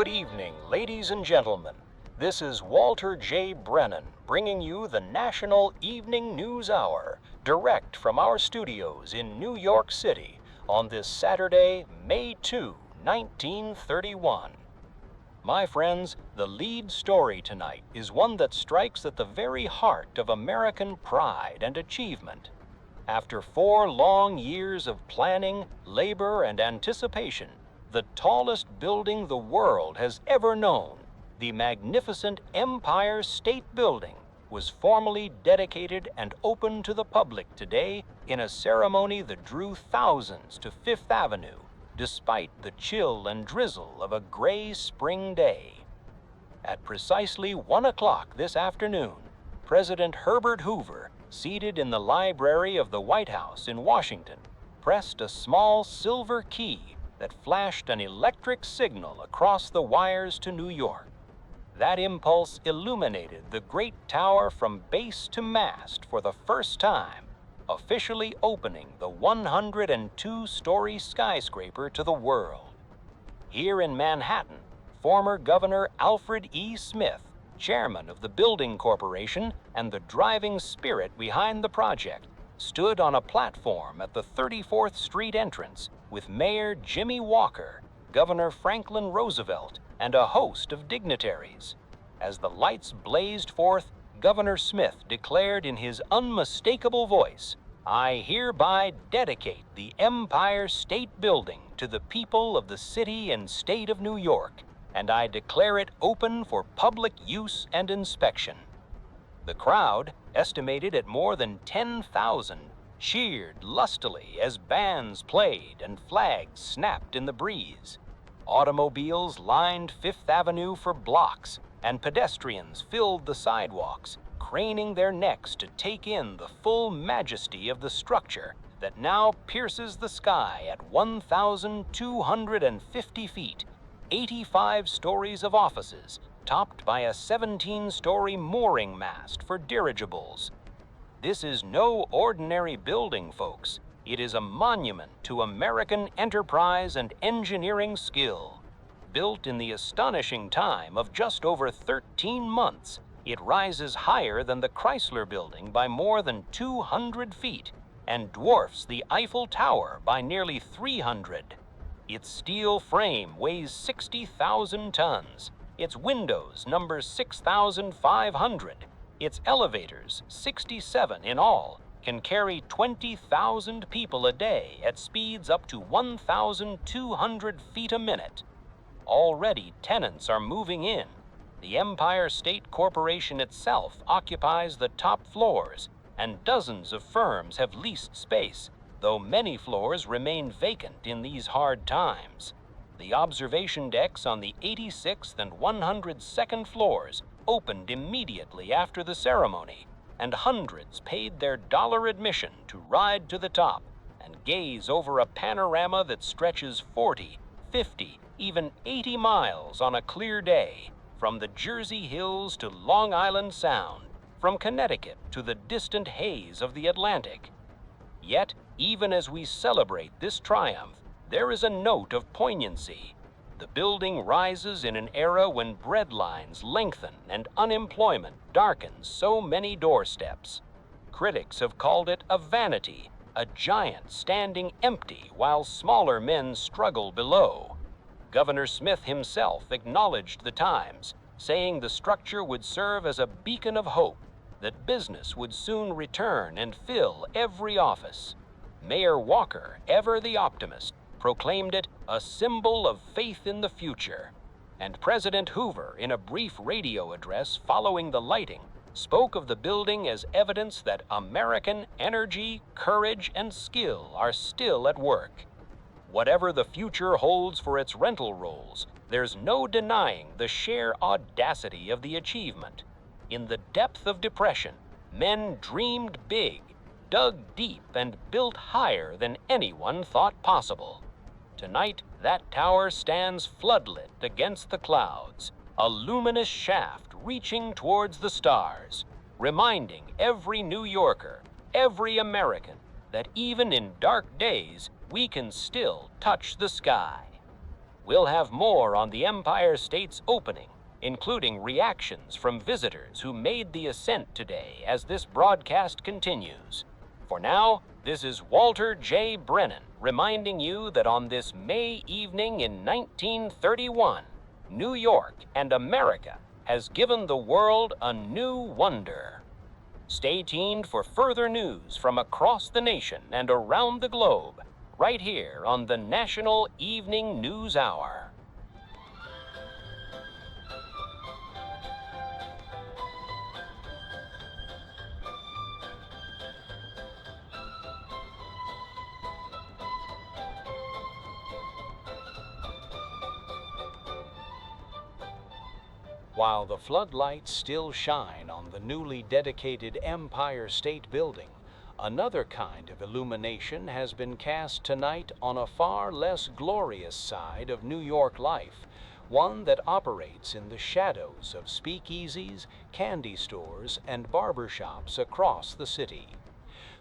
Good evening, ladies and gentlemen. This is Walter J. Brennan bringing you the National Evening News Hour, direct from our studios in New York City on this Saturday, May 2, 1931. My friends, the lead story tonight is one that strikes at the very heart of American pride and achievement. After 4 long years of planning, labor, and anticipation, the tallest building the world has ever known, the magnificent Empire State Building, was formally dedicated and opened to the public today in a ceremony that drew thousands to Fifth Avenue, despite the chill and drizzle of a gray spring day. At precisely 1 o'clock this afternoon, President Herbert Hoover, seated in the library of the White House in Washington, pressed a small silver key that flashed an electric signal across the wires to New York. That impulse illuminated the great tower from base to mast for the first time, officially opening the 102-story skyscraper to the world. Here in Manhattan, former Governor Alfred E. Smith, chairman of the Building Corporation and the driving spirit behind the project, stood on a platform at the 34th Street entrance with Mayor Jimmy Walker, Governor Franklin Roosevelt, and a host of dignitaries. As the lights blazed forth, Governor Smith declared in his unmistakable voice, "I hereby dedicate the Empire State Building to the people of the city and state of New York, and I declare it open for public use and inspection." The crowd, estimated at more than 10,000, cheered lustily as bands played and flags snapped in the breeze. Automobiles lined Fifth Avenue for blocks, and pedestrians filled the sidewalks, craning their necks to take in the full majesty of the structure that now pierces the sky at 1,250 feet, 85 stories of offices, topped by a 17-story mooring mast for dirigibles. This is no ordinary building, folks. It is a monument to American enterprise and engineering skill. Built in the astonishing time of just over 13 months, it rises higher than the Chrysler Building by more than 200 feet and dwarfs the Eiffel Tower by nearly 300. Its steel frame weighs 60,000 tons. Its windows number 6,500. Its elevators, 67 in all, can carry 20,000 people a day at speeds up to 1,200 feet a minute. Already tenants are moving in. The Empire State Corporation itself occupies the top floors, and dozens of firms have leased space, though many floors remain vacant in these hard times. The observation decks on the 86th and 102nd floors opened immediately after the ceremony, and hundreds paid their dollar admission to ride to the top and gaze over a panorama that stretches 40, 50, even 80 miles on a clear day, from the Jersey Hills to Long Island Sound, from Connecticut to the distant haze of the Atlantic. Yet, even as we celebrate this triumph, there is a note of poignancy. The building rises in an era when bread lines lengthen and unemployment darkens so many doorsteps. Critics have called it a vanity, a giant standing empty while smaller men struggle below. Governor Smith himself acknowledged the times, saying the structure would serve as a beacon of hope, that business would soon return and fill every office. Mayor Walker, ever the optimist, proclaimed it a symbol of faith in the future. And President Hoover, in a brief radio address following the lighting, spoke of the building as evidence that American energy, courage, and skill are still at work. Whatever the future holds for its rental rolls, there's no denying the sheer audacity of the achievement. In the depth of depression, men dreamed big, dug deep, and built higher than anyone thought possible. Tonight, that tower stands floodlit against the clouds, a luminous shaft reaching towards the stars, reminding every New Yorker, every American, that even in dark days, we can still touch the sky. We'll have more on the Empire State's opening, including reactions from visitors who made the ascent today as this broadcast continues. For now, this is Walter J. Brennan reminding you that on this May evening in 1931, New York and America has given the world a new wonder. Stay tuned for further news from across the nation and around the globe, right here on the National Evening News Hour. While the floodlights still shine on the newly dedicated Empire State Building, another kind of illumination has been cast tonight on a far less glorious side of New York life, one that operates in the shadows of speakeasies, candy stores, and barbershops across the city.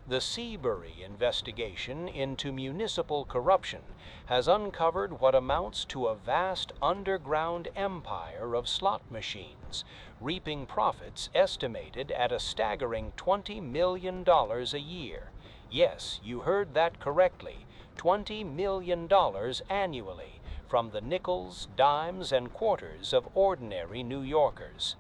The Seabury investigation into municipal corruption has uncovered what amounts to a vast underground empire of slot machines, reaping profits estimated at a staggering $20 million a year. Yes, you heard that correctly, $20 million annually from the nickels, dimes, and quarters of ordinary New Yorkers.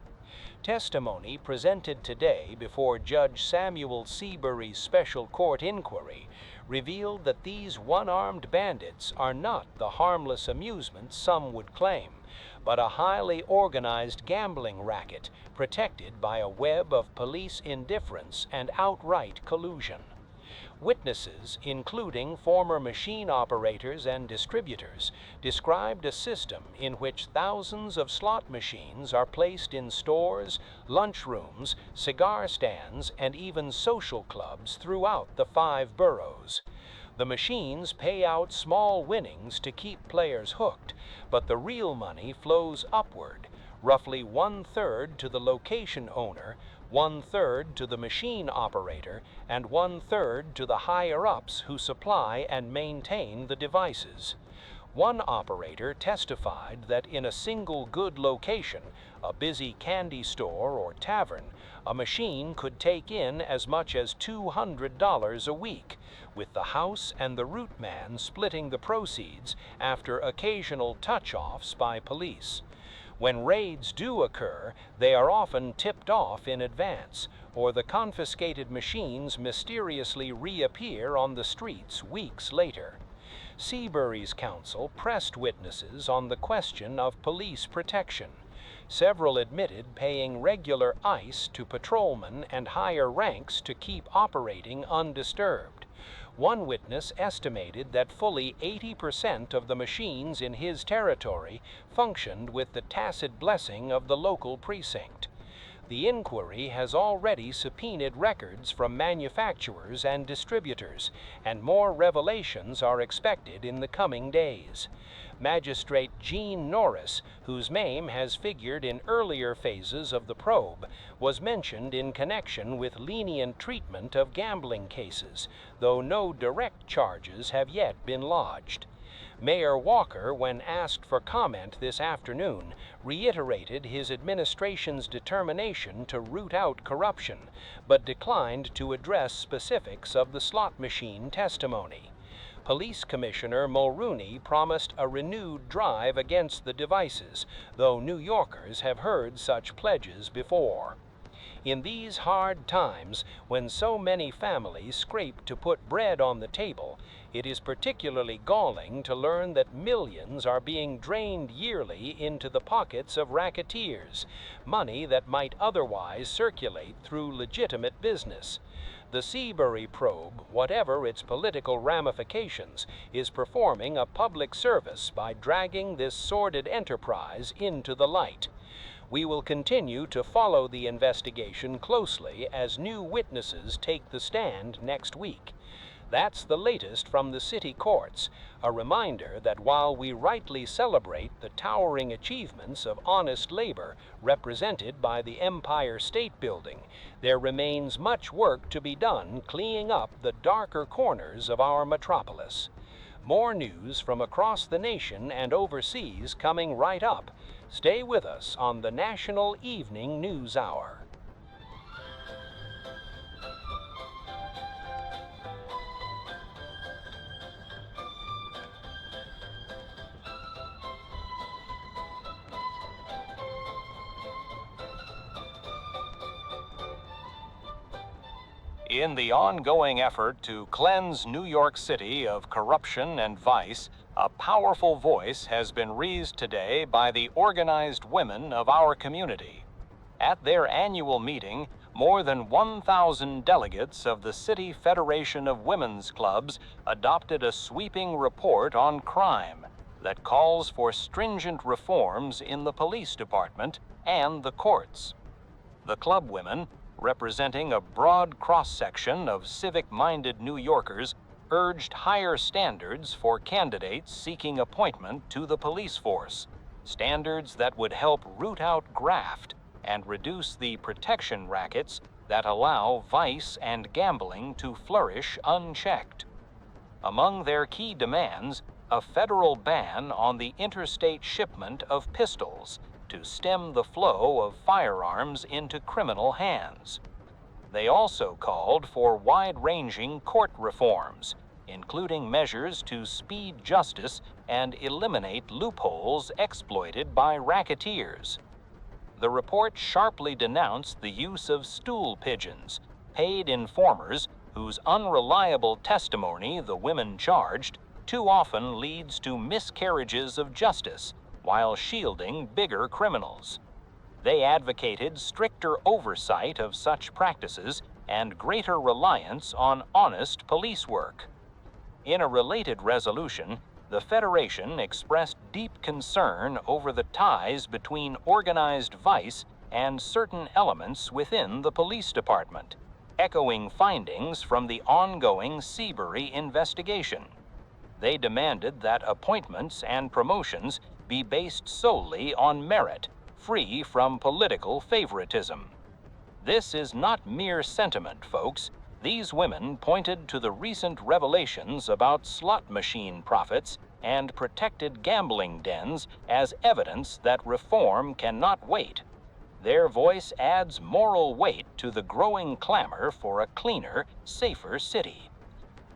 Testimony presented today before Judge Samuel Seabury's special court inquiry revealed that these one-armed bandits are not the harmless amusements some would claim, but a highly organized gambling racket protected by a web of police indifference and outright collusion. Witnesses, including former machine operators and distributors, described a system in which thousands of slot machines are placed in stores, lunchrooms, cigar stands, and even social clubs throughout the 5 boroughs. The machines pay out small winnings to keep players hooked, but the real money flows upward, roughly 1/3 to the location owner, 1/3 to the machine operator, and 1/3 to the higher-ups who supply and maintain the devices. One operator testified that in a single good location, a busy candy store or tavern, a machine could take in as much as $200 a week, with the house and the route man splitting the proceeds after occasional touch-offs by police. When raids do occur, they are often tipped off in advance, or the confiscated machines mysteriously reappear on the streets weeks later. Seabury's counsel pressed witnesses on the question of police protection. Several admitted paying regular ICE to patrolmen and higher ranks to keep operating undisturbed. One witness estimated that fully 80% of the machines in his territory functioned with the tacit blessing of the local precinct. The inquiry has already subpoenaed records from manufacturers and distributors, and more revelations are expected in the coming days. Magistrate Jean Norris, whose name has figured in earlier phases of the probe, was mentioned in connection with lenient treatment of gambling cases, though no direct charges have yet been lodged. Mayor Walker, when asked for comment this afternoon, reiterated his administration's determination to root out corruption, but declined to address specifics of the slot machine testimony. Police Commissioner Mulrooney promised a renewed drive against the devices, though New Yorkers have heard such pledges before. In these hard times, when so many families scrape to put bread on the table, it is particularly galling to learn that millions are being drained yearly into the pockets of racketeers, money that might otherwise circulate through legitimate business. The Seabury probe, whatever its political ramifications, is performing a public service by dragging this sordid enterprise into the light. We will continue to follow the investigation closely as new witnesses take the stand next week. That's the latest from the city courts, a reminder that while we rightly celebrate the towering achievements of honest labor represented by the Empire State Building, there remains much work to be done cleaning up the darker corners of our metropolis. More news from across the nation and overseas coming right up. Stay with us on the National Evening News Hour. In the ongoing effort to cleanse New York City of corruption and vice, a powerful voice has been raised today by the organized women of our community. At their annual meeting, more than 1,000 delegates of the City Federation of Women's Clubs adopted a sweeping report on crime that calls for stringent reforms in the police department and the courts. The club women, representing a broad cross-section of civic-minded New Yorkers, urged higher standards for candidates seeking appointment to the police force, standards that would help root out graft and reduce the protection rackets that allow vice and gambling to flourish unchecked. Among their key demands, a federal ban on the interstate shipment of pistols to stem the flow of firearms into criminal hands. They also called for wide-ranging court reforms, including measures to speed justice and eliminate loopholes exploited by racketeers. The report sharply denounced the use of stool pigeons, paid informers whose unreliable testimony the women charged too often leads to miscarriages of justice while shielding bigger criminals. They advocated stricter oversight of such practices and greater reliance on honest police work. In a related resolution, the Federation expressed deep concern over the ties between organized vice and certain elements within the police department, echoing findings from the ongoing Seabury investigation. They demanded that appointments and promotions be based solely on merit, free from political favoritism. This is not mere sentiment, folks. These women pointed to the recent revelations about slot machine profits and protected gambling dens as evidence that reform cannot wait. Their voice adds moral weight to the growing clamor for a cleaner, safer city.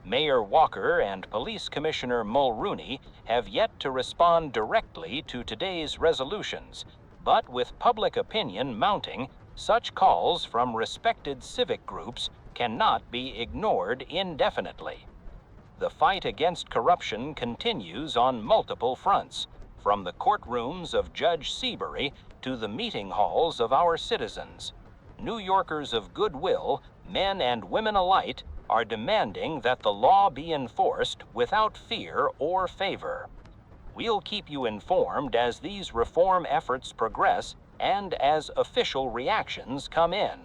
Mayor Walker and Police Commissioner Mulrooney have yet to respond directly to today's resolutions, but with public opinion mounting, such calls from respected civic groups cannot be ignored indefinitely. The fight against corruption continues on multiple fronts, from the courtrooms of Judge Seabury to the meeting halls of our citizens. New Yorkers of goodwill, men and women alike, are demanding that the law be enforced without fear or favor. We'll keep you informed as these reform efforts progress and as official reactions come in.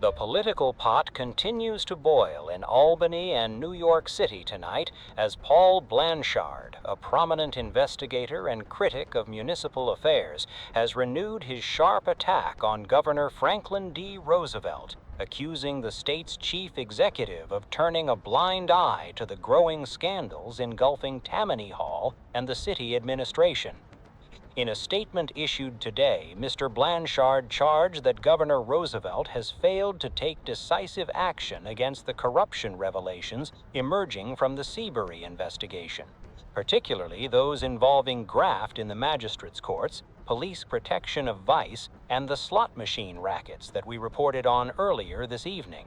The political pot continues to boil in Albany and New York City tonight as Paul Blanshard, a prominent investigator and critic of municipal affairs, has renewed his sharp attack on Governor Franklin D. Roosevelt, accusing the state's chief executive of turning a blind eye to the growing scandals engulfing Tammany Hall and the city administration. In a statement issued today, Mr. Blanshard charged that Governor Roosevelt has failed to take decisive action against the corruption revelations emerging from the Seabury investigation, particularly those involving graft in the magistrates' courts, police protection of vice, and the slot machine rackets that we reported on earlier this evening.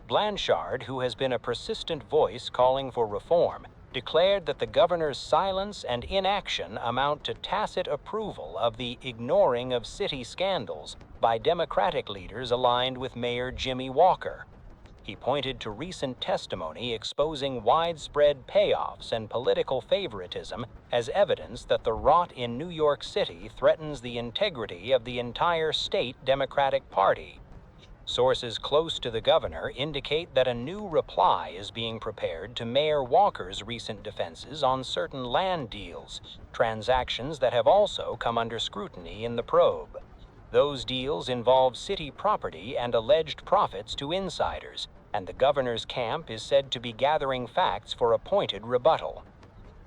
Blanshard, who has been a persistent voice calling for reform, declared that the governor's silence and inaction amount to tacit approval of the ignoring of city scandals by Democratic leaders aligned with Mayor Jimmy Walker. He pointed to recent testimony exposing widespread payoffs and political favoritism as evidence that the rot in New York City threatens the integrity of the entire state Democratic Party. Sources close to the governor indicate that a new reply is being prepared to Mayor Walker's recent defenses on certain land deals, transactions that have also come under scrutiny in the probe. Those deals involve city property and alleged profits to insiders, and the governor's camp is said to be gathering facts for a pointed rebuttal.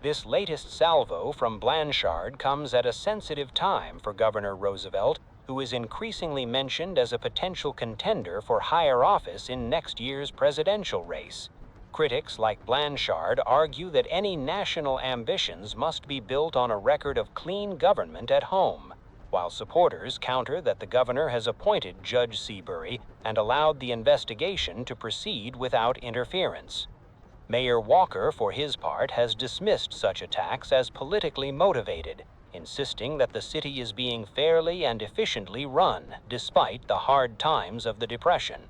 This latest salvo from Blanshard comes at a sensitive time for Governor Roosevelt, who is increasingly mentioned as a potential contender for higher office in next year's presidential race. Critics like Blanshard argue that any national ambitions must be built on a record of clean government at home, while supporters counter that the governor has appointed Judge Seabury and allowed the investigation to proceed without interference. Mayor Walker, for his part, has dismissed such attacks as politically motivated, insisting that the city is being fairly and efficiently run despite the hard times of the Depression.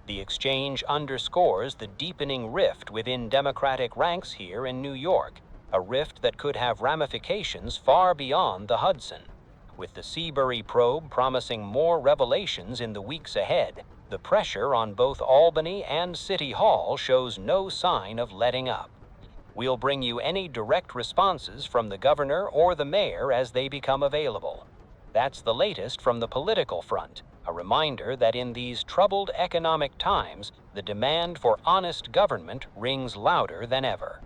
The exchange underscores the deepening rift within Democratic ranks here in New York, a rift that could have ramifications far beyond the Hudson. With the Seabury probe promising more revelations in the weeks ahead, the pressure on both Albany and City Hall shows no sign of letting up. We'll bring you any direct responses from the governor or the mayor as they become available. That's the latest from the political front, a reminder that in these troubled economic times, the demand for honest government rings louder than ever.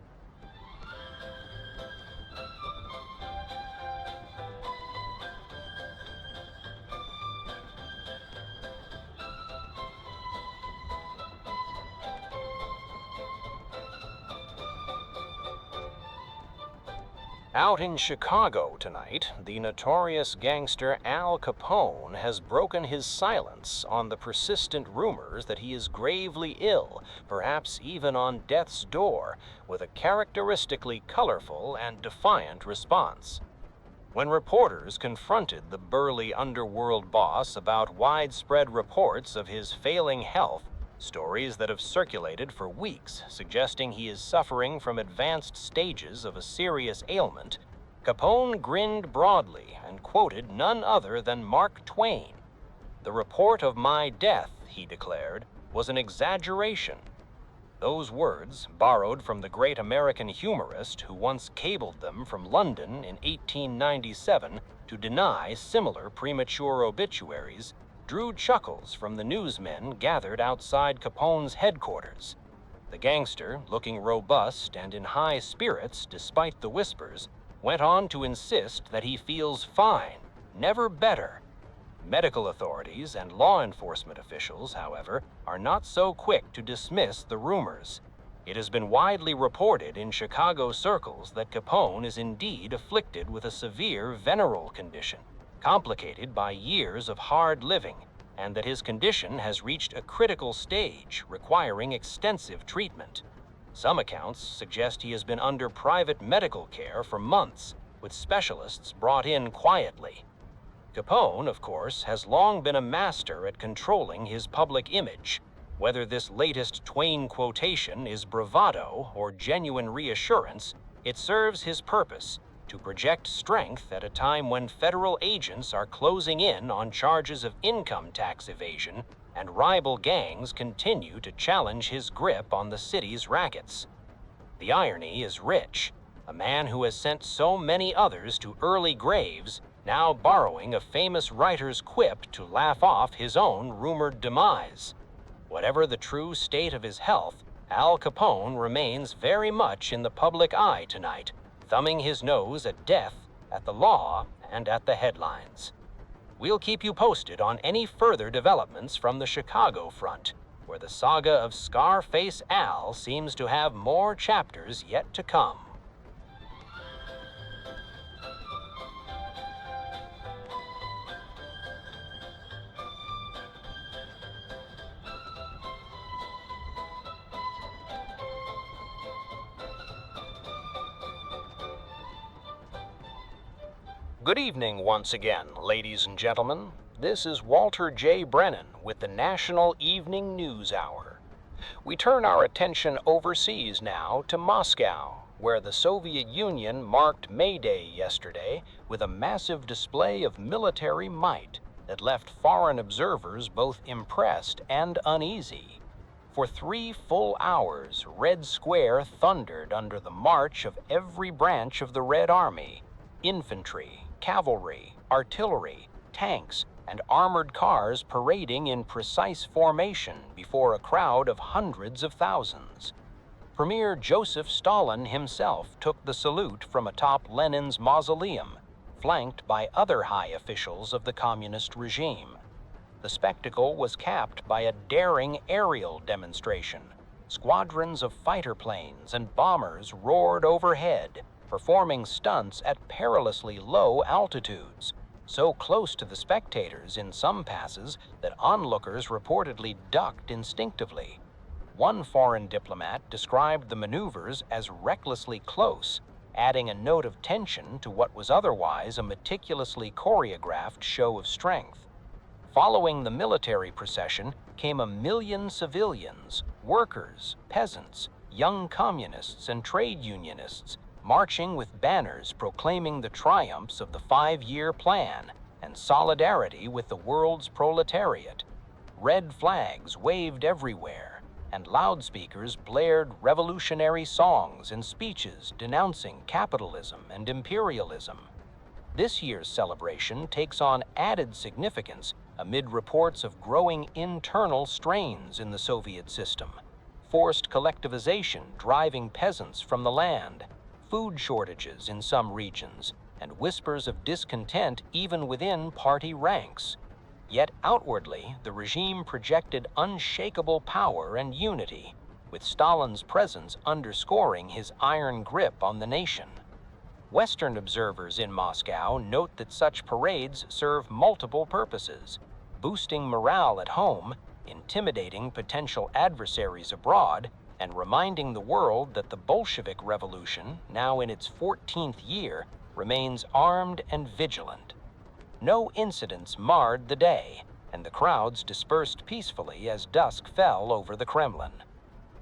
Out in Chicago tonight, the notorious gangster Al Capone has broken his silence on the persistent rumors that he is gravely ill, perhaps even on death's door, with a characteristically colorful and defiant response. When reporters confronted the burly underworld boss about widespread reports of his failing health, stories that have circulated for weeks suggesting he is suffering from advanced stages of a serious ailment, Capone grinned broadly and quoted none other than Mark Twain. "The report of my death," he declared, "was an exaggeration." Those words, borrowed from the great American humorist who once cabled them from London in 1897 to deny similar premature obituaries, drew chuckles from the newsmen gathered outside Capone's headquarters. The gangster, looking robust and in high spirits despite the whispers, went on to insist that he feels fine, never better. Medical authorities and law enforcement officials, however, are not so quick to dismiss the rumors. It has been widely reported in Chicago circles that Capone is indeed afflicted with a severe venereal condition, complicated by years of hard living, and that his condition has reached a critical stage requiring extensive treatment. Some accounts suggest he has been under private medical care for months, with specialists brought in quietly. Capone, of course, has long been a master at controlling his public image. Whether this latest Twain quotation is bravado or genuine reassurance, it serves his purpose: to project strength at a time when federal agents are closing in on charges of income tax evasion and rival gangs continue to challenge his grip on the city's rackets. The irony is rich. A man who has sent so many others to early graves, now borrowing a famous writer's quip to laugh off his own rumored demise. Whatever the true state of his health, Al Capone remains very much in the public eye tonight, thumbing his nose at death, at the law, and at the headlines. We'll keep you posted on any further developments from the Chicago front, where the saga of Scarface Al seems to have more chapters yet to come. Good evening once again, ladies and gentlemen. This is Walter J. Brennan with the National Evening News Hour. We turn our attention overseas now to Moscow, where the Soviet Union marked May Day yesterday with a massive display of military might. that left foreign observers both impressed and uneasy. For 3 full hours, Red Square thundered under the march of every branch of the Red Army: infantry, cavalry, artillery, tanks, and armored cars parading in precise formation before a crowd of hundreds of thousands. Premier Joseph Stalin himself took the salute from atop Lenin's mausoleum, flanked by other high officials of the communist regime. The spectacle was capped by a daring aerial demonstration. Squadrons of fighter planes and bombers roared overhead, performing stunts at perilously low altitudes, so close to the spectators in some passes that onlookers reportedly ducked instinctively. One foreign diplomat described the maneuvers as recklessly close, adding a note of tension to what was otherwise a meticulously choreographed show of strength. Following the military procession came 1 million civilians, workers, peasants, young communists, and trade unionists, marching with banners proclaiming the triumphs of the 5-year plan and solidarity with the world's proletariat. Red flags waved everywhere, and loudspeakers blared revolutionary songs and speeches denouncing capitalism and imperialism. This year's celebration takes on added significance amid reports of growing internal strains in the Soviet system: forced collectivization driving peasants from the land, food shortages in some regions, and whispers of discontent even within party ranks. Yet outwardly, the regime projected unshakable power and unity, with Stalin's presence underscoring his iron grip on the nation. Western observers in Moscow note that such parades serve multiple purposes: boosting morale at home, intimidating potential adversaries abroad, and reminding the world that the Bolshevik Revolution, now in its 14th year, remains armed and vigilant. No incidents marred the day, and the crowds dispersed peacefully as dusk fell over the Kremlin.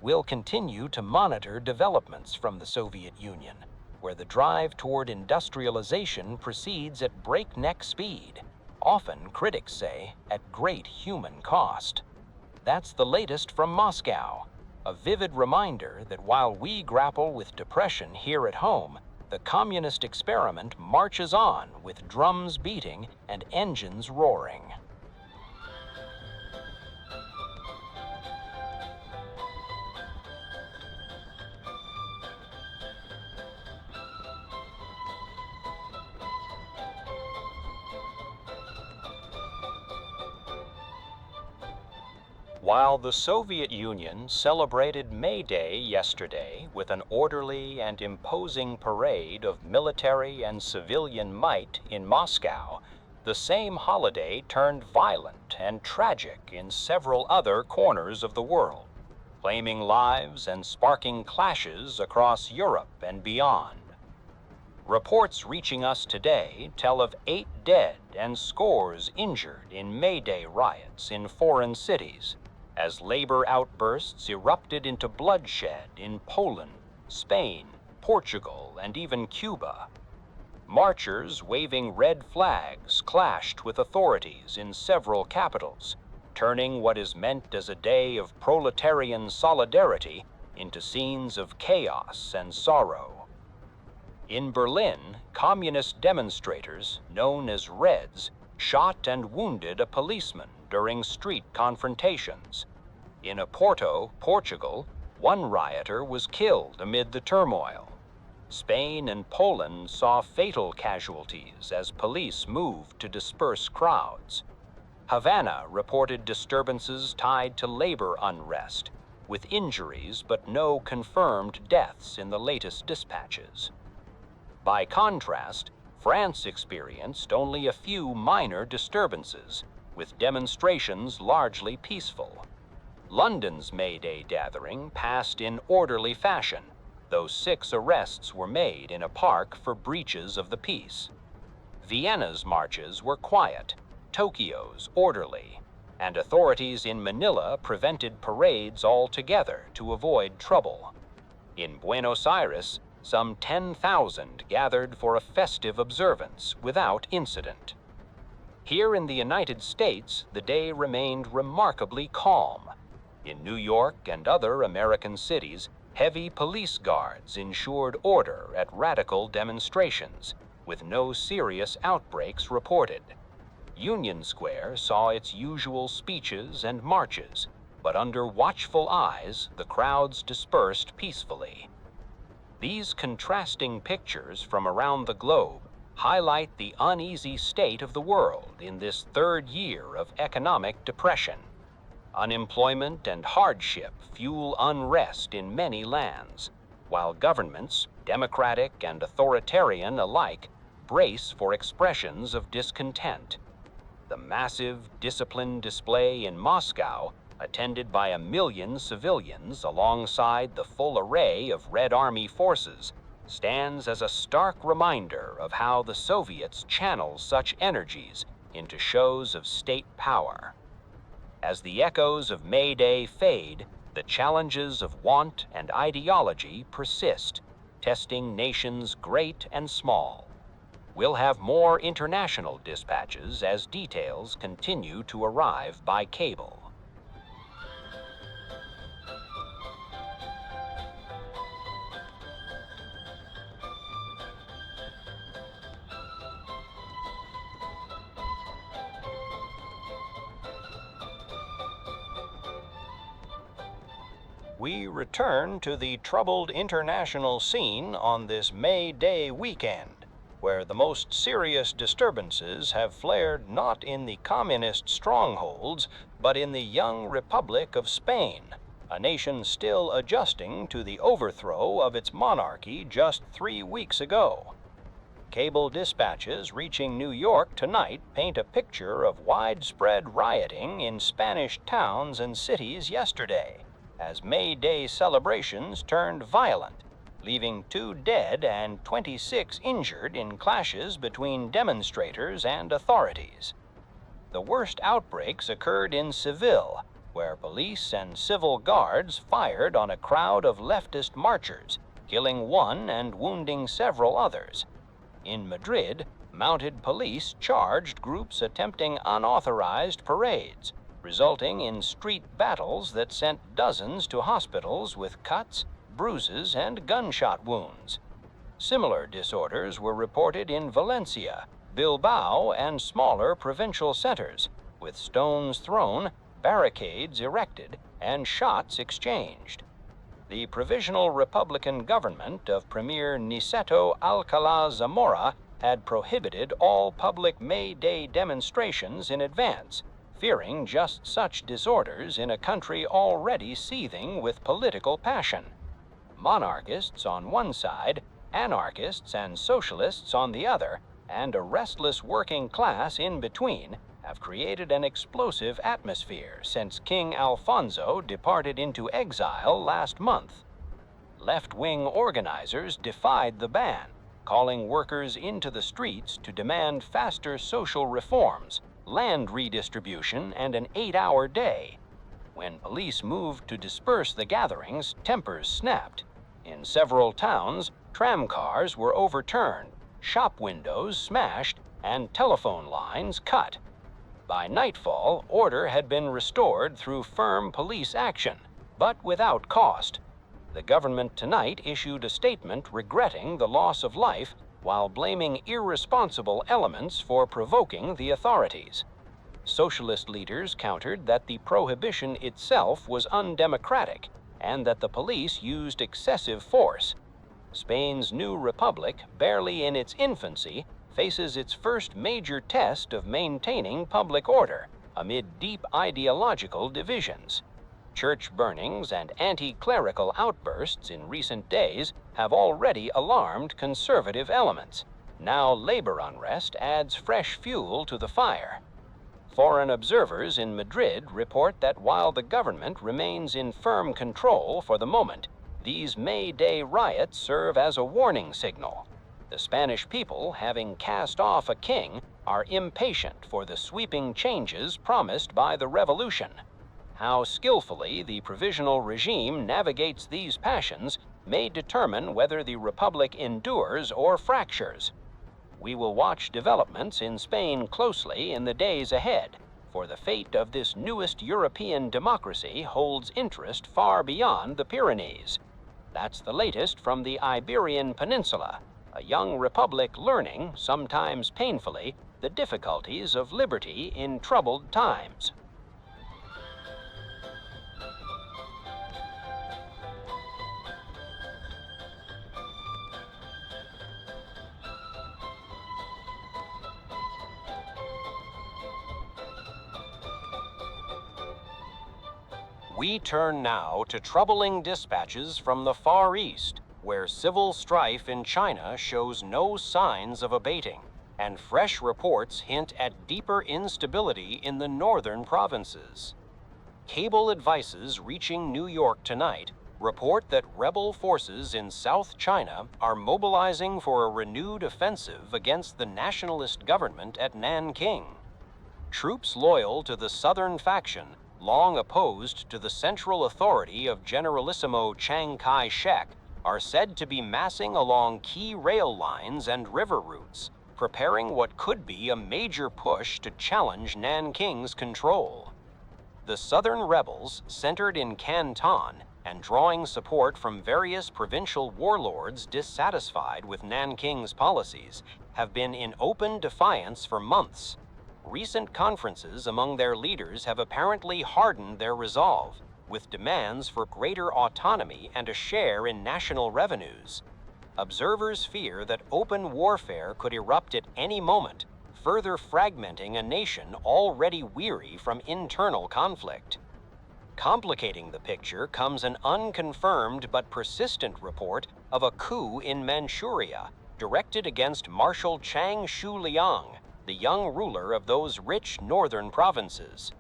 We'll continue to monitor developments from the Soviet Union, where the drive toward industrialization proceeds at breakneck speed, often, critics say, at great human cost. That's the latest from Moscow, a vivid reminder that while we grapple with depression here at home, the communist experiment marches on with drums beating and engines roaring. While the Soviet Union celebrated May Day yesterday with an orderly and imposing parade of military and civilian might in Moscow, the same holiday turned violent and tragic in several other corners of the world, claiming lives and sparking clashes across Europe and beyond. Reports reaching us today tell of 8 dead and scores injured in May Day riots in foreign cities, as labor outbursts erupted into bloodshed in Poland, Spain, Portugal, and even Cuba. Marchers waving red flags clashed with authorities in several capitals, turning what is meant as a day of proletarian solidarity into scenes of chaos and sorrow. In Berlin, communist demonstrators, known as Reds, shot and wounded a policeman during street confrontations. In Oporto, Portugal, one rioter was killed amid the turmoil. Spain and Poland saw fatal casualties as police moved to disperse crowds. Havana reported disturbances tied to labor unrest, with injuries but no confirmed deaths in the latest dispatches. By contrast, France experienced only a few minor disturbances, with demonstrations largely peaceful. London's May Day gathering passed in orderly fashion, though 6 arrests were made in a park for breaches of the peace. Vienna's marches were quiet, Tokyo's orderly, and authorities in Manila prevented parades altogether to avoid trouble. In Buenos Aires, some 10,000 gathered for a festive observance without incident. Here in the United States, the day remained remarkably calm. In New York and other American cities, heavy police guards ensured order at radical demonstrations, with no serious outbreaks reported. Union Square saw its usual speeches and marches, but under watchful eyes, the crowds dispersed peacefully. These contrasting pictures from around the globe highlight the uneasy state of the world in this third year of economic depression. Unemployment and hardship fuel unrest in many lands, while governments, democratic and authoritarian alike, brace for expressions of discontent. The massive discipline display in Moscow, attended by 1 million civilians alongside the full array of Red Army forces, stands as a stark reminder of how the Soviets channel such energies into shows of state power. As the echoes of May Day fade, the challenges of want and ideology persist, testing nations great and small. We'll have more international dispatches as details continue to arrive by cable. We return to the troubled international scene on this May Day weekend, where the most serious disturbances have flared not in the communist strongholds, but in the young Republic of Spain, a nation still adjusting to the overthrow of its monarchy just 3 weeks ago. Cable dispatches reaching New York tonight paint a picture of widespread rioting in Spanish towns and cities yesterday, as May Day celebrations turned violent, leaving 2 dead and 26 injured in clashes between demonstrators and authorities. The worst outbreaks occurred in Seville, where police and civil guards fired on a crowd of leftist marchers, killing 1 and wounding several others. In Madrid, mounted police charged groups attempting unauthorized parades, resulting in street battles that sent dozens to hospitals with cuts, bruises, and gunshot wounds. Similar disorders were reported in Valencia, Bilbao, and smaller provincial centers, with stones thrown, barricades erected, and shots exchanged. The Provisional Republican government of Premier Niceto Alcalá Zamora had prohibited all public May Day demonstrations in advance, fearing just such disorders in a country already seething with political passion. Monarchists on one side, anarchists and socialists on the other, and a restless working class in between, have created an explosive atmosphere since King Alfonso departed into exile last month. Left-wing organizers defied the ban, calling workers into the streets to demand faster social reforms, land redistribution, and an 8-hour day. When police moved to disperse the gatherings, tempers snapped. In several towns, tramcars were overturned, shop windows smashed, and telephone lines cut. By nightfall, order had been restored through firm police action, but without cost. The government tonight issued a statement regretting the loss of life while blaming irresponsible elements for provoking the authorities. Socialist leaders countered that the prohibition itself was undemocratic and that the police used excessive force. Spain's new republic, barely in its infancy, faces its first major test of maintaining public order amid deep ideological divisions. Church burnings and anti-clerical outbursts in recent days have already alarmed conservative elements. Now labor unrest adds fresh fuel to the fire. Foreign observers in Madrid report that while the government remains in firm control for the moment, these May Day riots serve as a warning signal. The Spanish people, having cast off a king, are impatient for the sweeping changes promised by the revolution. How skillfully the provisional regime navigates these passions may determine whether the republic endures or fractures. We will watch developments in Spain closely in the days ahead, for the fate of this newest European democracy holds interest far beyond the Pyrenees. That's the latest from the Iberian Peninsula, a young republic learning, sometimes painfully, the difficulties of liberty in troubled times. We turn now to troubling dispatches from the Far East, where civil strife in China shows no signs of abating, and fresh reports hint at deeper instability in the northern provinces. Cable advices reaching New York tonight report that rebel forces in South China are mobilizing for a renewed offensive against the nationalist government at Nanking. Troops loyal to the southern faction, long opposed to the central authority of Generalissimo Chiang Kai-shek, are said to be massing along key rail lines and river routes, preparing what could be a major push to challenge Nanking's control. The southern rebels, centered in Canton and drawing support from various provincial warlords dissatisfied with Nanking's policies, have been in open defiance for months. Recent conferences among their leaders have apparently hardened their resolve, with demands for greater autonomy and a share in national revenues. Observers fear that open warfare could erupt at any moment, further fragmenting a nation already weary from internal conflict. Complicating the picture comes an unconfirmed but persistent report of a coup in Manchuria, directed against Marshal Chang Shu-liang, the young ruler of those rich northern provinces.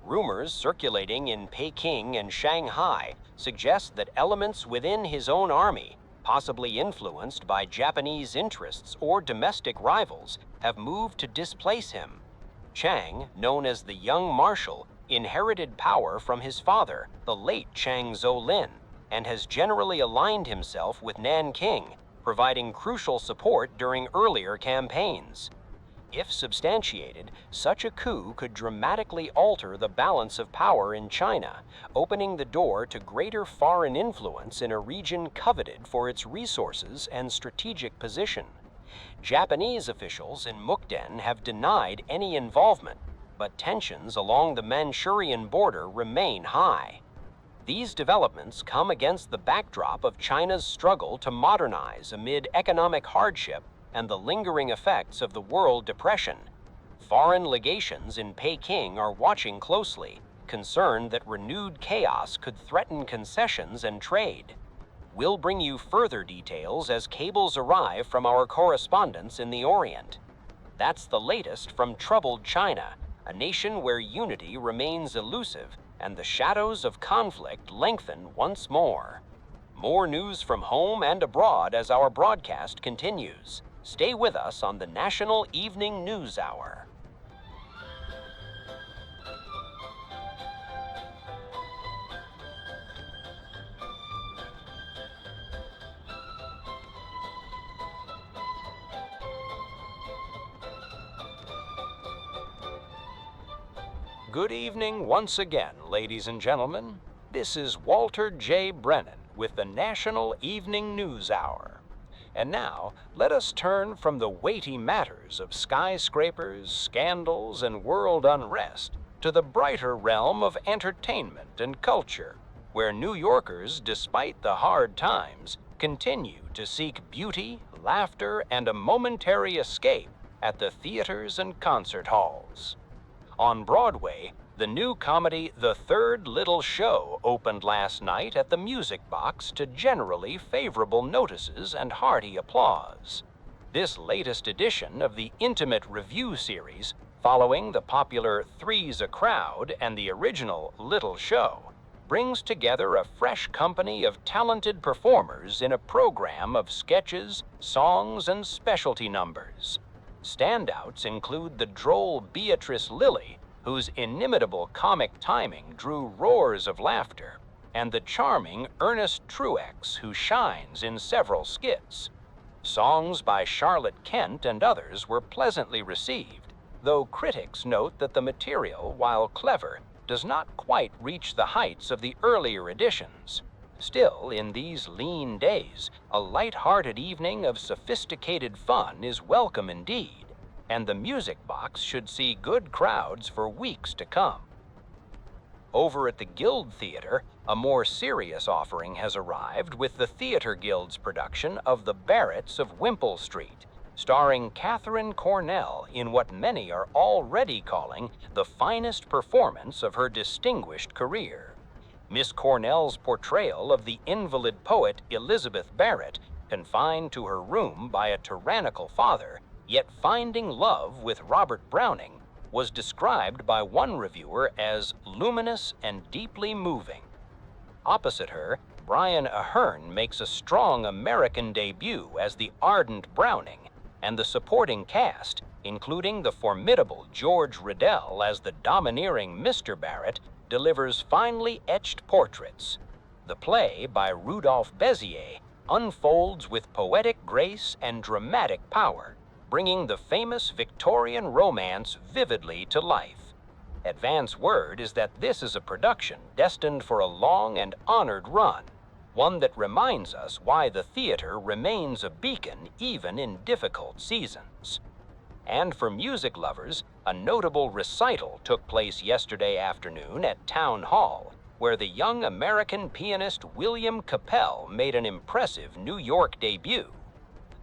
Rumors circulating in Peking and Shanghai suggest that elements within his own army, possibly influenced by Japanese interests or domestic rivals, have moved to displace him. Chang, known as the Young Marshal, inherited power from his father, the late Chang Zolin, and has generally aligned himself with Nanking, providing crucial support during earlier campaigns. If substantiated, such a coup could dramatically alter the balance of power in China, opening the door to greater foreign influence in a region coveted for its resources and strategic position. Japanese officials in Mukden have denied any involvement, but tensions along the Manchurian border remain high. These developments come against the backdrop of China's struggle to modernize amid economic hardship and the lingering effects of the World Depression. Foreign legations in Peking are watching closely, concerned that renewed chaos could threaten concessions and trade. We'll bring you further details as cables arrive from our correspondents in the Orient. That's the latest from troubled China, a nation where unity remains elusive and the shadows of conflict lengthen once more. More news from home and abroad as our broadcast continues. Stay with us on the National Evening News Hour. Good evening once again, ladies and gentlemen. This is Walter J. Brennan with the National Evening News Hour. And now, let us turn from the weighty matters of skyscrapers, scandals, and world unrest to the brighter realm of entertainment and culture, where New Yorkers, despite the hard times, continue to seek beauty, laughter, and a momentary escape at the theaters and concert halls. On Broadway, the new comedy The Third Little Show opened last night at the Music Box to generally favorable notices and hearty applause. This latest edition of the intimate review series, following the popular Three's a Crowd and the original Little Show, brings together a fresh company of talented performers in a program of sketches, songs, and specialty numbers. Standouts include the droll Beatrice Lilly, whose inimitable comic timing drew roars of laughter, and the charming Ernest Truex, who shines in several skits. Songs by Charlotte Kent and others were pleasantly received, though critics note that the material, while clever, does not quite reach the heights of the earlier editions. Still, in these lean days, a light-hearted evening of sophisticated fun is welcome indeed, and the music box should see good crowds for weeks to come. Over at the Guild Theater, a more serious offering has arrived with the Theater Guild's production of The Barretts of Wimpole Street, starring Katharine Cornell in what many are already calling the finest performance of her distinguished career. Miss Cornell's portrayal of the invalid poet Elizabeth Barrett, confined to her room by a tyrannical father, yet finding love with Robert Browning, was described by one reviewer as luminous and deeply moving. Opposite her, Brian Ahern makes a strong American debut as the ardent Browning, and the supporting cast, including the formidable George Riddell as the domineering Mr. Barrett, delivers finely etched portraits. The play, by Rudolph Bezier, unfolds with poetic grace and dramatic power, bringing the famous Victorian romance vividly to life. Advance word is that this is a production destined for a long and honored run, one that reminds us why the theater remains a beacon even in difficult seasons. And for music lovers, a notable recital took place yesterday afternoon at Town Hall, where the young American pianist William Capell made an impressive New York debut.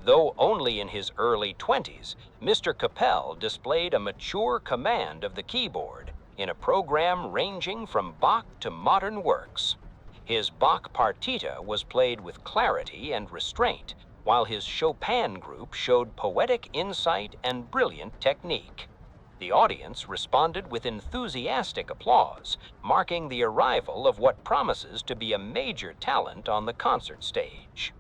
Though only in his early 20s, Mr. Capell displayed a mature command of the keyboard in a program ranging from Bach to modern works. His Bach partita was played with clarity and restraint, while his Chopin group showed poetic insight and brilliant technique. The audience responded with enthusiastic applause, marking the arrival of what promises to be a major talent on the concert stage.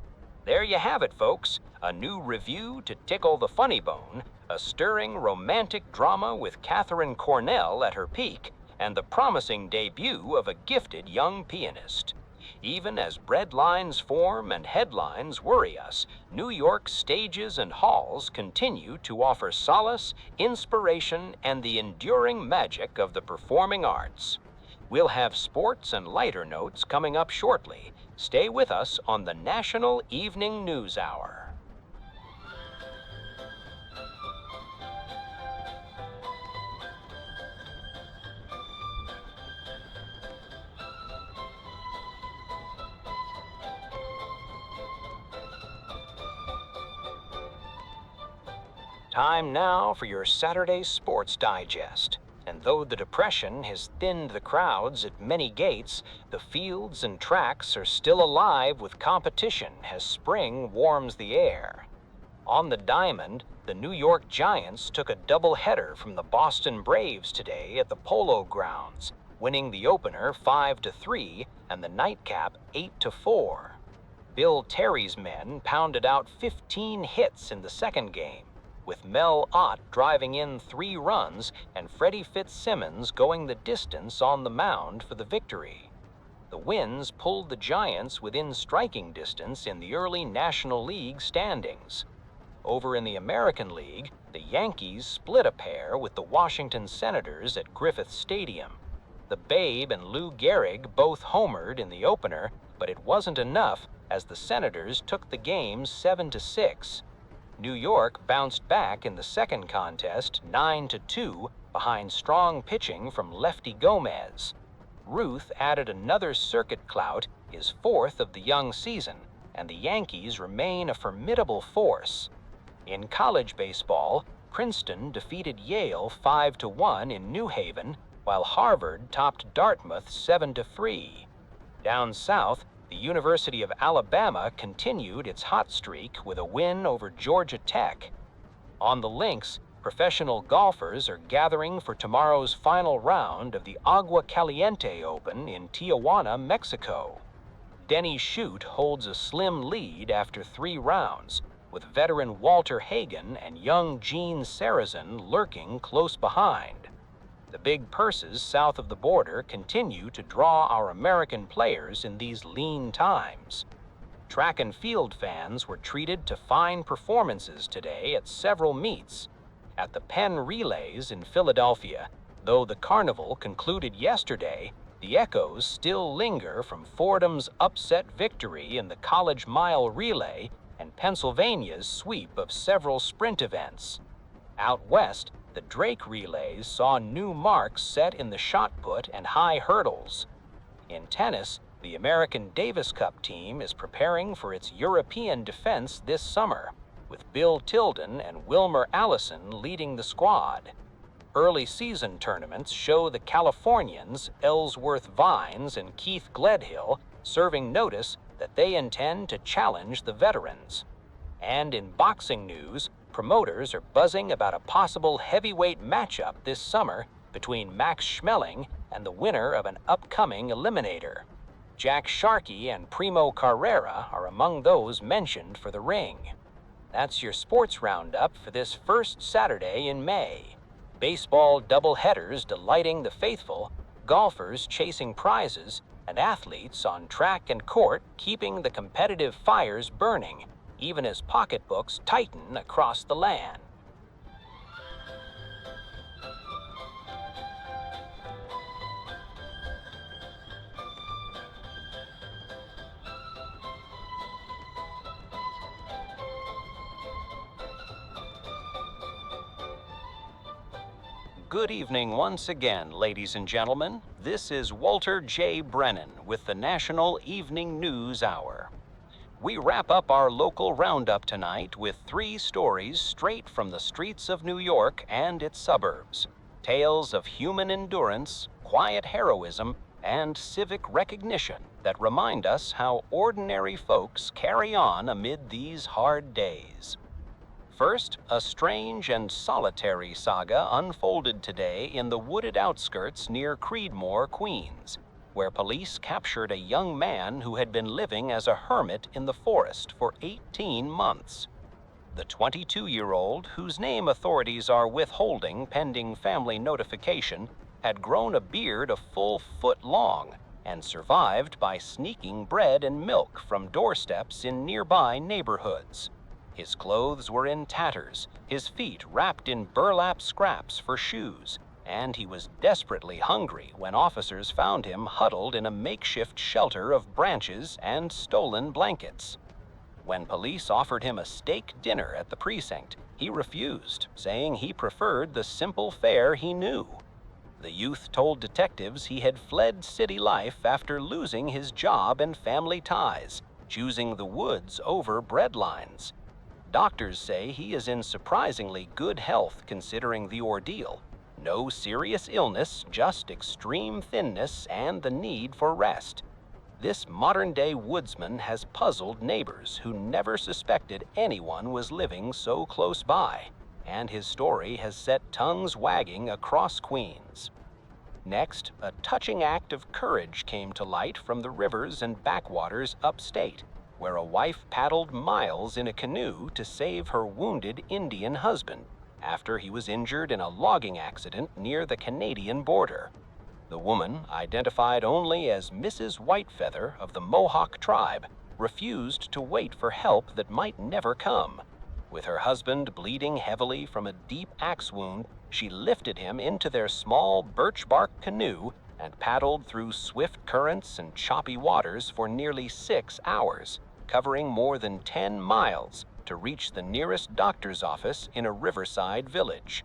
There you have it, folks, a new review to tickle the funny bone, a stirring romantic drama with Katharine Cornell at her peak, and the promising debut of a gifted young pianist. Even as breadlines form and headlines worry us, New York's stages and halls continue to offer solace, inspiration, and the enduring magic of the performing arts. We'll have sports and lighter notes coming up shortly. Stay with us on the National Evening News Hour. Time now for your Saturday Sports Digest. And though the Depression has thinned the crowds at many gates, the fields and tracks are still alive with competition as spring warms the air. On the diamond, the New York Giants took a doubleheader from the Boston Braves today at the Polo Grounds, winning the opener 5-3 and the nightcap 8-4. Bill Terry's men pounded out 15 hits in the second game, with Mel Ott driving in 3 runs and Freddie Fitzsimmons going the distance on the mound for the victory. The wins pulled the Giants within striking distance in the early National League standings. Over in the American League, the Yankees split a pair with the Washington Senators at Griffith Stadium. The Babe and Lou Gehrig both homered in the opener, but it wasn't enough as the Senators took the game 7-6. New York bounced back in the second contest 9-2 behind strong pitching from Lefty Gomez. Ruth added another circuit clout, his 4th of the young season, and the Yankees remain a formidable force. In college baseball, Princeton defeated Yale 5-1 in New Haven, while Harvard topped Dartmouth 7-3. Down south, the University of Alabama continued its hot streak with a win over Georgia Tech. On the links, professional golfers are gathering for tomorrow's final round of the Agua Caliente Open in Tijuana, Mexico. Denny Shute holds a slim lead after 3 rounds, with veteran Walter Hagen and young Gene Sarazen lurking close behind. The big purses south of the border continue to draw our American players in these lean times. Track and field fans were treated to fine performances today at several meets. At the Penn Relays in Philadelphia, though the carnival concluded yesterday, the echoes still linger from Fordham's upset victory in the College Mile Relay and Pennsylvania's sweep of several sprint events. Out west, the Drake Relays saw new marks set in the shot put and high hurdles. In tennis, the American Davis Cup team is preparing for its European defense this summer, with Bill Tilden and Wilmer Allison leading the squad. Early season tournaments show the Californians Ellsworth Vines and Keith Gledhill serving notice that they intend to challenge the veterans. And in boxing news, promoters are buzzing about a possible heavyweight matchup this summer between Max Schmeling and the winner of an upcoming eliminator. Jack Sharkey and Primo Carrera are among those mentioned for the ring. That's your sports roundup for this first Saturday in May. Baseball doubleheaders delighting the faithful, golfers chasing prizes, and athletes on track and court keeping the competitive fires burning, even as pocketbooks tighten across the land. Good evening once again, ladies and gentlemen. This is Walter J. Brennan with the National Evening News Hour. We wrap up our local roundup tonight with 3 stories straight from the streets of New York and its suburbs. Tales of human endurance, quiet heroism, and civic recognition that remind us how ordinary folks carry on amid these hard days. First, a strange and solitary saga unfolded today in the wooded outskirts near Creedmoor, Queens, where police captured a young man who had been living as a hermit in the forest for 18 months. The 22-year-old, whose name authorities are withholding pending family notification, had grown a beard a full foot long and survived by sneaking bread and milk from doorsteps in nearby neighborhoods. His clothes were in tatters, his feet wrapped in burlap scraps for shoes, and he was desperately hungry when officers found him huddled in a makeshift shelter of branches and stolen blankets. When police offered him a steak dinner at the precinct, he refused, saying he preferred the simple fare he knew. The youth told detectives he had fled city life after losing his job and family ties, choosing the woods over breadlines. Doctors say he is in surprisingly good health considering the ordeal. No serious illness, just extreme thinness and the need for rest. This modern-day woodsman has puzzled neighbors who never suspected anyone was living so close by, and his story has set tongues wagging across Queens. Next, a touching act of courage came to light from the rivers and backwaters upstate, where a wife paddled miles in a canoe to save her wounded Indian husband after he was injured in a logging accident near the Canadian border. The woman, identified only as Mrs. Whitefeather of the Mohawk tribe, refused to wait for help that might never come. With her husband bleeding heavily from a deep axe wound, she lifted him into their small birch bark canoe and paddled through swift currents and choppy waters for nearly 6 hours, covering more than 10 miles to reach the nearest doctor's office in a riverside village.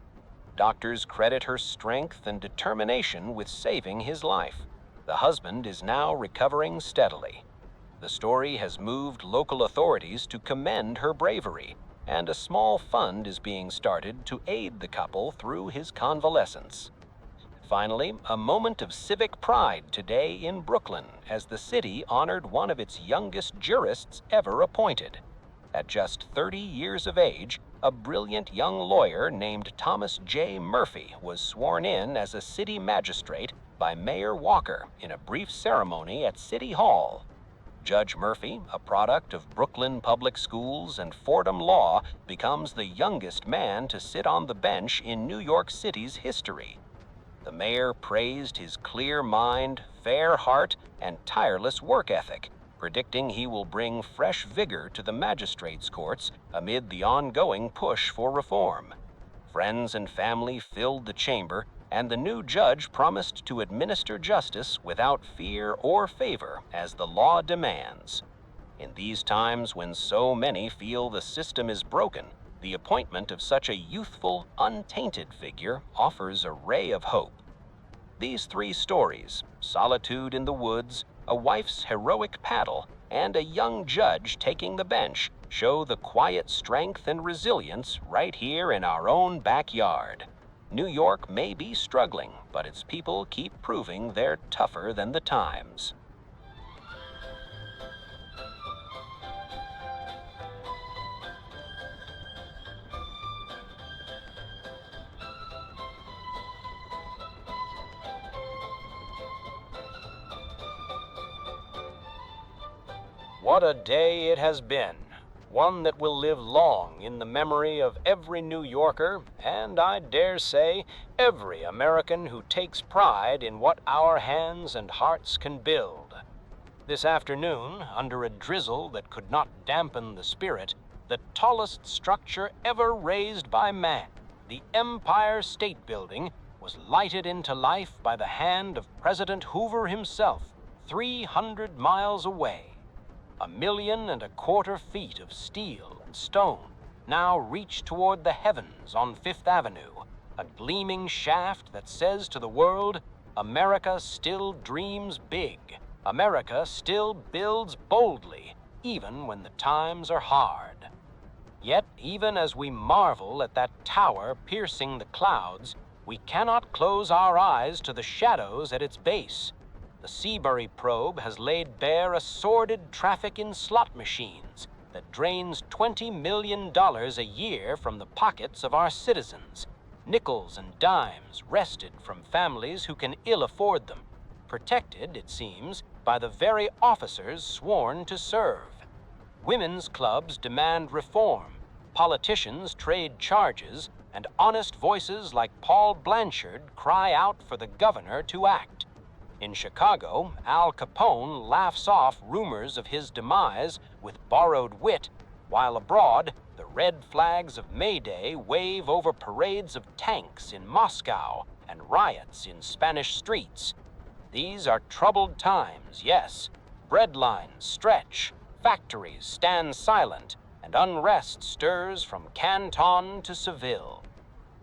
Doctors credit her strength and determination with saving his life. The husband is now recovering steadily. The story has moved local authorities to commend her bravery, and a small fund is being started to aid the couple through his convalescence. Finally, a moment of civic pride today in Brooklyn as the city honored one of its youngest jurists ever appointed. At just 30 years of age, a brilliant young lawyer named Thomas J. Murphy was sworn in as a city magistrate by Mayor Walker in a brief ceremony at City Hall. Judge Murphy, a product of Brooklyn Public Schools and Fordham Law, becomes the youngest man to sit on the bench in New York City's history. The mayor praised his clear mind, fair heart, and tireless work ethic, predicting he will bring fresh vigor to the magistrates' courts amid the ongoing push for reform. Friends and family filled the chamber, and the new judge promised to administer justice without fear or favor as the law demands. In these times when so many feel the system is broken, the appointment of such a youthful, untainted figure offers a ray of hope. These three stories, solitude in the woods, a wife's heroic paddle, and a young judge taking the bench, show the quiet strength and resilience right here in our own backyard. New York may be struggling, but its people keep proving they're tougher than the times. What a day it has been, one that will live long in the memory of every New Yorker, and I dare say every American who takes pride in what our hands and hearts can build. This afternoon, under a drizzle that could not dampen the spirit, the tallest structure ever raised by man, the Empire State Building, was lighted into life by the hand of President Hoover himself, 300 miles away. 1.25 million feet of steel and stone now reach toward the heavens on Fifth Avenue, a gleaming shaft that says to the world, America still dreams big. America still builds boldly, even when the times are hard. Yet, even as we marvel at that tower piercing the clouds, we cannot close our eyes to the shadows at its base. The Seabury probe has laid bare a sordid traffic in slot machines that drains $20 million a year from the pockets of our citizens. Nickels and dimes wrested from families who can ill afford them, protected, it seems, by the very officers sworn to serve. Women's clubs demand reform, politicians trade charges, and honest voices like Paul Blanshard cry out for the governor to act. In Chicago, Al Capone laughs off rumors of his demise with borrowed wit, while abroad, the red flags of May Day wave over parades of tanks in Moscow and riots in Spanish streets. These are troubled times, yes. Bread lines stretch, factories stand silent, and unrest stirs from Canton to Seville.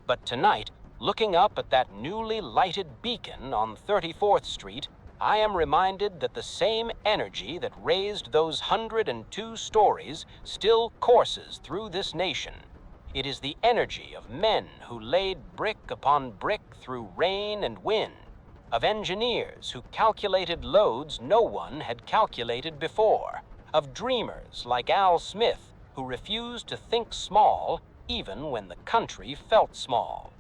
But tonight, looking up at that newly lighted beacon on 34th Street, I am reminded that the same energy that raised those 102 stories still courses through this nation. It is the energy of men who laid brick upon brick through rain and wind, of engineers who calculated loads no one had calculated before, of dreamers like Al Smith who refused to think small even when the country felt small.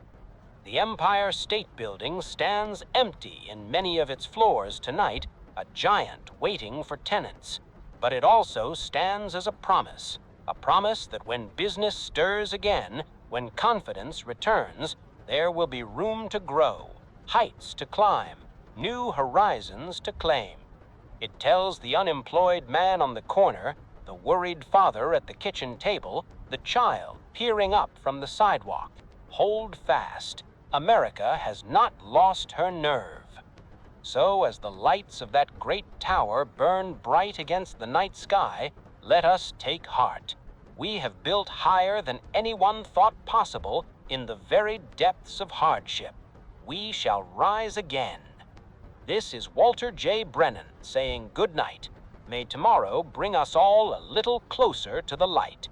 The Empire State Building stands empty in many of its floors tonight, a giant waiting for tenants. But it also stands as a promise that when business stirs again, when confidence returns, there will be room to grow, heights to climb, new horizons to claim. It tells the unemployed man on the corner, the worried father at the kitchen table, the child peering up from the sidewalk, hold fast. America has not lost her nerve. So as the lights of that great tower burn bright against the night sky, let us take heart. We have built higher than anyone thought possible in the very depths of hardship. We shall rise again. This is Walter J. Brennan saying good night. May tomorrow bring us all a little closer to the light.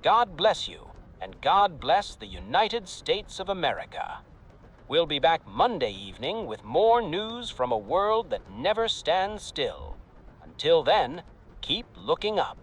God bless you, and God bless the United States of America. We'll be back Monday evening with more news from a world that never stands still. Until then, keep looking up.